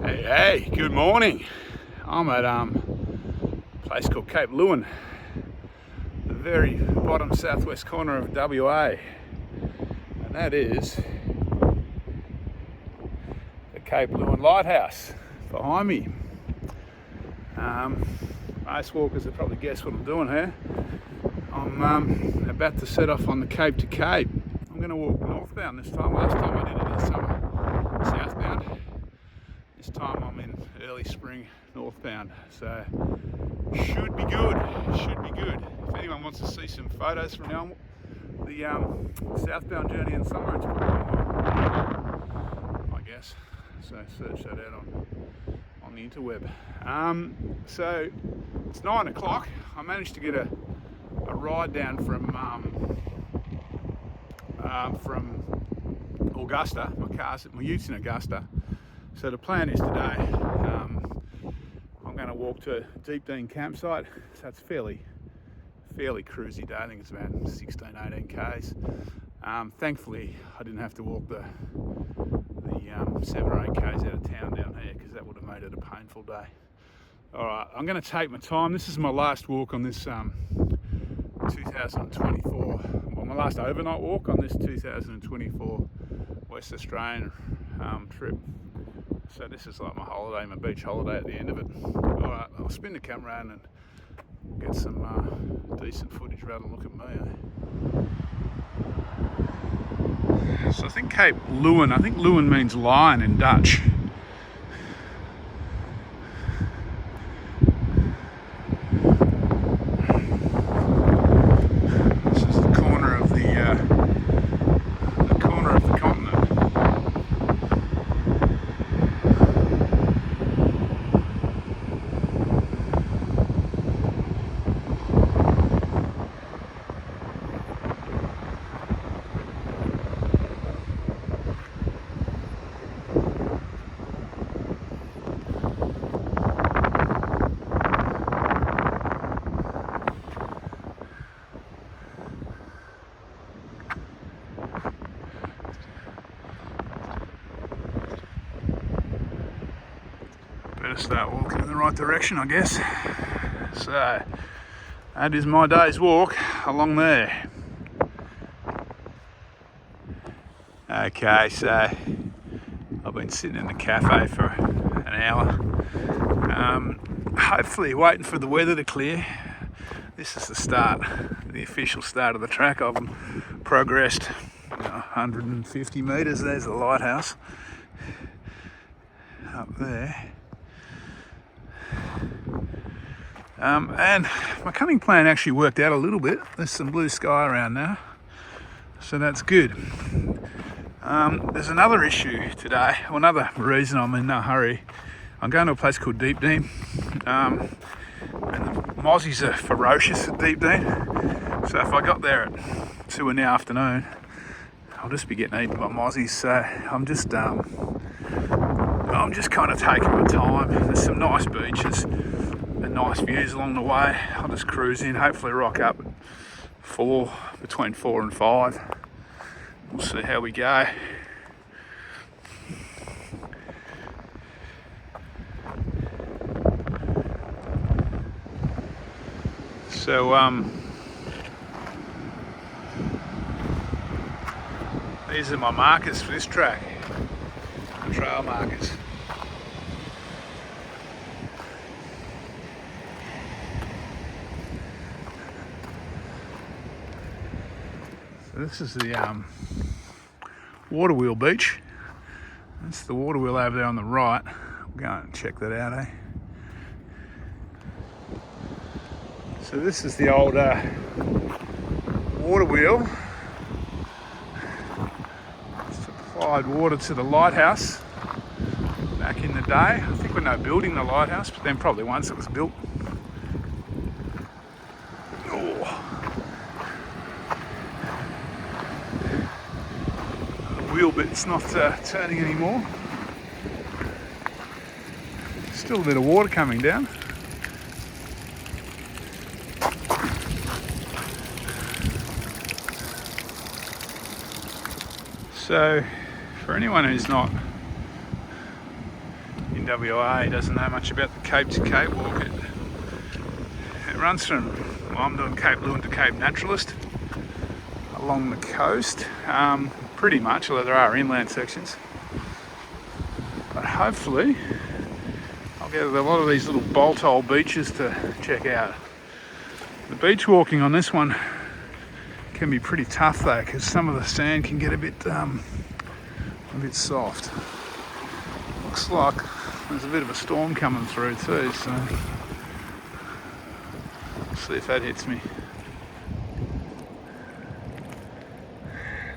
Hey, good morning. I'm at a place called Cape Leeuwin, the very bottom southwest corner of WA, and that is the Cape Leeuwin Lighthouse behind me. Most walkers have probably guessed what I'm doing here. I'm about to set off on the Cape to Cape. I'm going to walk northbound this time. Last time I did it in summer, southbound. This time I'm in early spring northbound, so should be good. If anyone wants to see some photos from now, the southbound journey in summer, it's probably on, I guess. So search that out on the interweb. So it's 9 o'clock. I managed to get a ride down from Augusta. My ute's in Augusta. So the plan is today, I'm going to walk to Deepdene campsite. So it's fairly cruisy day. I think it's about 16-18 k's. Thankfully, I didn't have to walk the 7 or 8 k's out of town down here because that would have made it a painful day. All right, I'm going to take my time. This is my last walk on this 2024. Well, my last overnight walk on this 2024 West Australian trip. So this is like my holiday, my beach holiday at the end of it. All right, I'll spin the camera around and get some decent footage rather than look at me. So I think Cape Leeuwin, I think Leeuwin means lion in Dutch. This is the corner of the continent. Better start walking in the right direction, I guess. So that is my day's walk along there. Okay, so I've been sitting in the cafe for an hour, hopefully waiting for the weather to clear. This is the official start of the track. I've progressed 150 metres. There's the lighthouse up there. And my cunning plan actually worked out a little bit. There's some blue sky around now, so that's good. There's another issue today, or another reason I'm in no hurry. I'm going to a place called Deepdene, and the mozzies are ferocious at Deepdene. So if I got there at 2 in the afternoon, I'll just be getting eaten by mozzies. So I'm just kind of taking my time. There's some nice beaches and nice views along the way. I'll just cruise in, hopefully rock up at between 4 and 5. We'll see how we go. So these are my markers for this track, the trail markers. So this is the water wheel beach. That's the water wheel over there on the right. We'll go and check that out, eh? So this is the old water wheel. Supplied water to the lighthouse back in the day. I think when they were building the lighthouse, but then probably once it was built. Wheel bit's not turning anymore. Still a bit of water coming down. So for anyone who's not in WA doesn't know much about the Cape to Cape walk. It runs from, well, I'm doing Cape Leeuwin to Cape Naturalist along the coast, pretty much, although there are inland sections. But hopefully I'll get a lot of these little bolt hole beaches to check out. The beach walking on this one can be pretty tough though, because some of the sand can get a bit soft. Looks like there's a bit of a storm coming through too, so let's see if that hits me.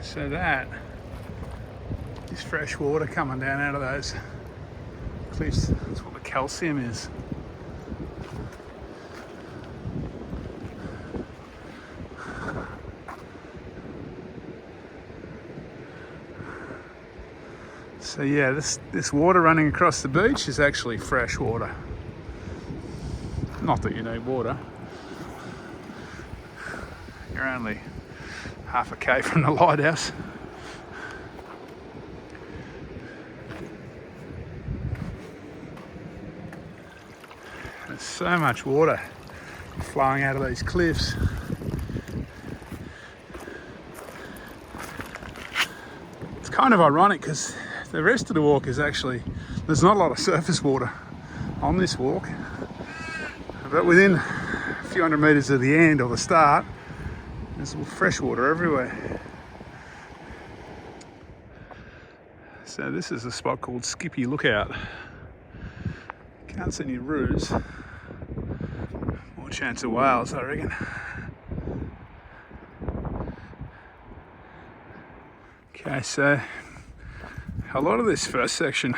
So that is fresh water coming down out of those cliffs. That's what the calcium is. So yeah, this water running across the beach is actually fresh water. Not that you need water. You're only half a K from the lighthouse. There's so much water flowing out of these cliffs. It's kind of ironic because the rest of the walk is actually, there's not a lot of surface water on this walk, but within a few hundred metres of the end or the start, there's fresh water everywhere. So this is a spot called Skippy Lookout. Can't see any roos. More chance of whales, I reckon. Okay, so a lot of this first section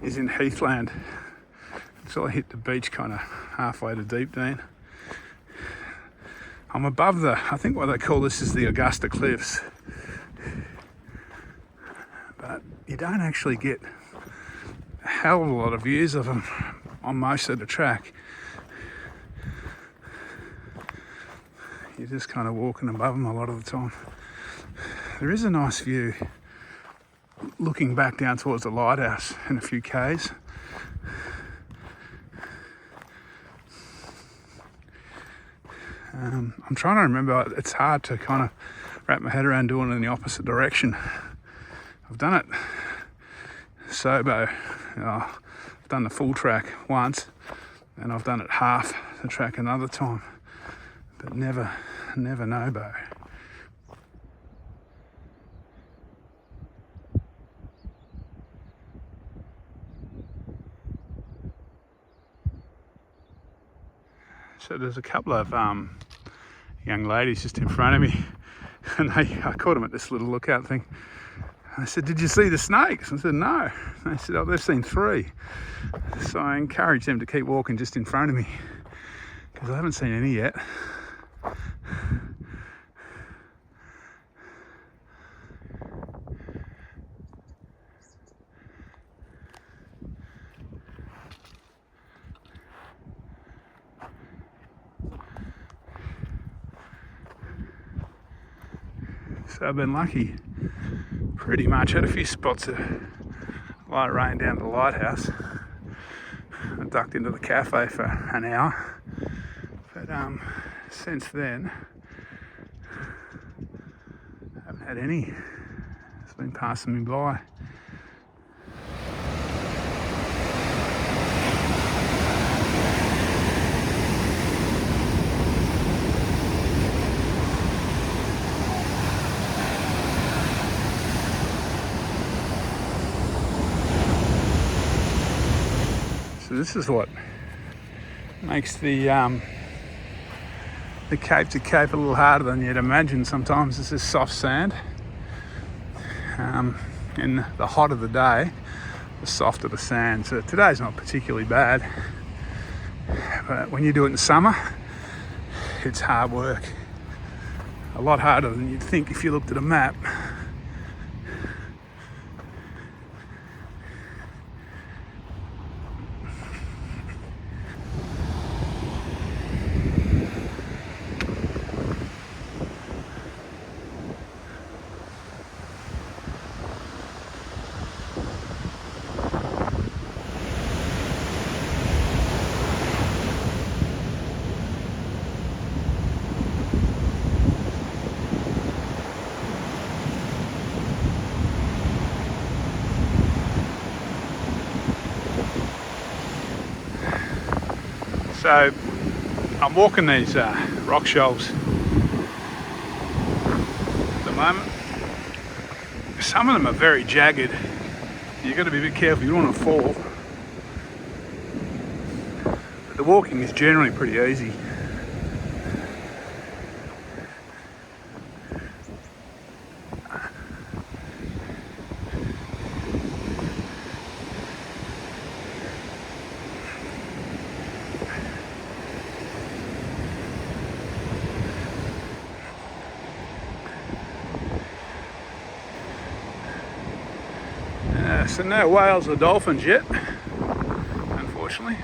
is in Heathland. So I hit the beach kind of halfway to Deepdene. I'm above I think what they call this is the Augusta Cliffs. But you don't actually get a hell of a lot of views of them on most of the track. You're just kind of walking above them a lot of the time. There is a nice view looking back down towards the lighthouse in a few Ks. I'm trying to remember, it's hard to kind of wrap my head around doing it in the opposite direction. I've done it sobo, I've done the full track once and I've done it half the track another time, but never nobo. So there's a couple of young ladies just in front of me, and I caught them at this little lookout thing. I said, "Did you see the snakes?" I said, "No." They said, "Oh, they've seen 3." So I encouraged them to keep walking just in front of me, because I haven't seen any yet. So I've been lucky, pretty much. Had a few spots of light rain down to the lighthouse. I ducked into the cafe for an hour, but since then I haven't had any. It's been passing me by. So this is what makes the Cape to Cape a little harder than you'd imagine. Sometimes this is soft sand. In the hot of the day, the softer the sand. So today's not particularly bad, but when you do it in summer, it's hard work. A lot harder than you'd think if you looked at a map. So I'm walking these rock shoals at the moment. Some of them are very jagged. You've got to be a bit careful, you don't want to fall. But the walking is generally pretty easy. So no whales or dolphins yet, unfortunately.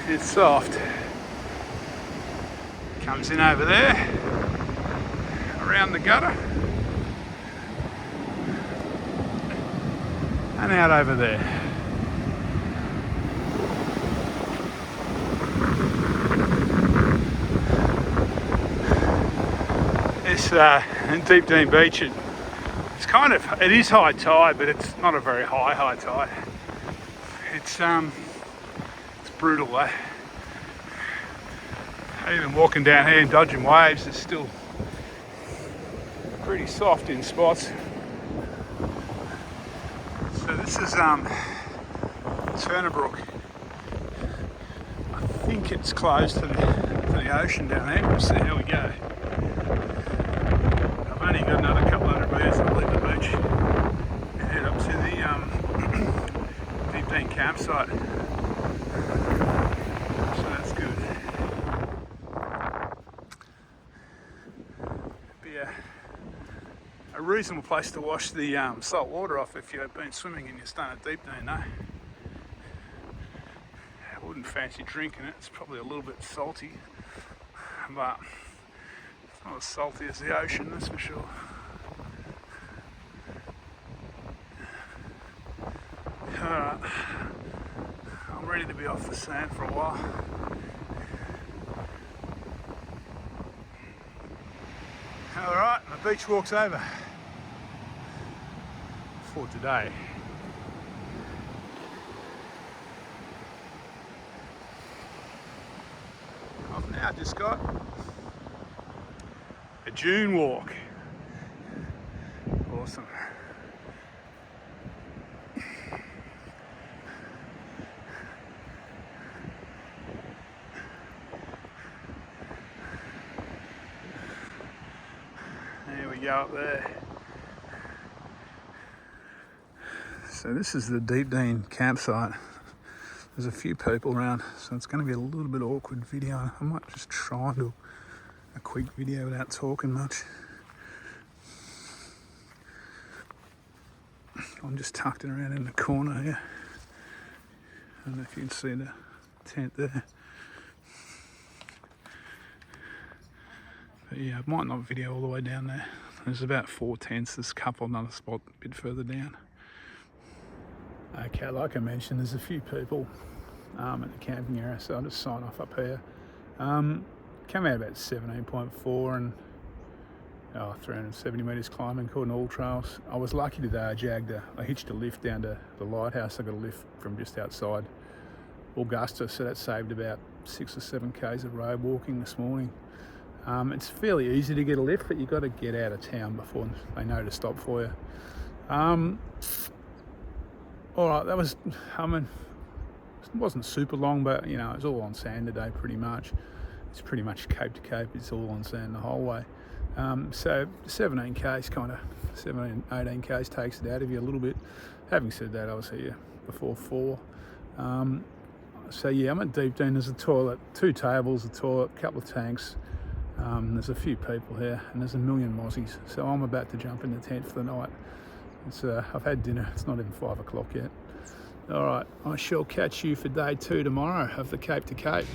It's soft. Comes in over there, around the gutter, and out over there. This Deepdene beach, it is high tide, but it's not a very high tide. It's brutal though. Even walking down here and dodging waves, it's still pretty soft in spots. So this is Turnabrook. I think it's closed to the ocean down there. We'll see how we go. I've only got another couple hundred metres and I'll leave the beach and head up to the Deepdene campsite. So that's good. A reasonable place to wash the salt water off if you've been swimming and you're staying at Deepdene, though. I wouldn't fancy drinking it. It's probably a little bit salty, but it's not as salty as the ocean, that's for sure. Alright, I'm ready to be off the sand for a while. Alright, the beach walk's over for today. I've now just got a dune walk. Awesome. There we go up there. So this is the Deepdene campsite. There's a few people around, so it's going to be a little bit awkward video. I might just try and do a quick video without talking much. I'm just tucked around in the corner here. I don't know if you can see the tent there. But yeah, I might not video all the way down there. There's about 4 tents. There's a couple, another spot a bit further down. Okay, like I mentioned, there's a few people at the camping area, so I'll just sign off up here. Came out about 17.4 and 370 metres climbing, according to all trails. I was lucky today. I hitched a lift down to the lighthouse. I got a lift from just outside Augusta, so that saved about 6 or 7 k's of road walking this morning. It's fairly easy to get a lift, but you've got to get out of town before they know to stop for you. All right, it wasn't super long, but you know, it was all on sand today pretty much. It's pretty much cape to cape, it's all on sand the whole way. So 17 k's, 18 k's takes it out of you a little bit. Having said that, I was here before 4. So yeah, I'm at Deepdene. There's a toilet, 2 tables, a toilet, a couple of tanks. There's a few people here, and there's a million mozzies. So I'm about to jump in the tent for the night. I've had dinner, it's not even 5 o'clock yet. All right, I shall catch you for day 2 tomorrow of the Cape to Cape.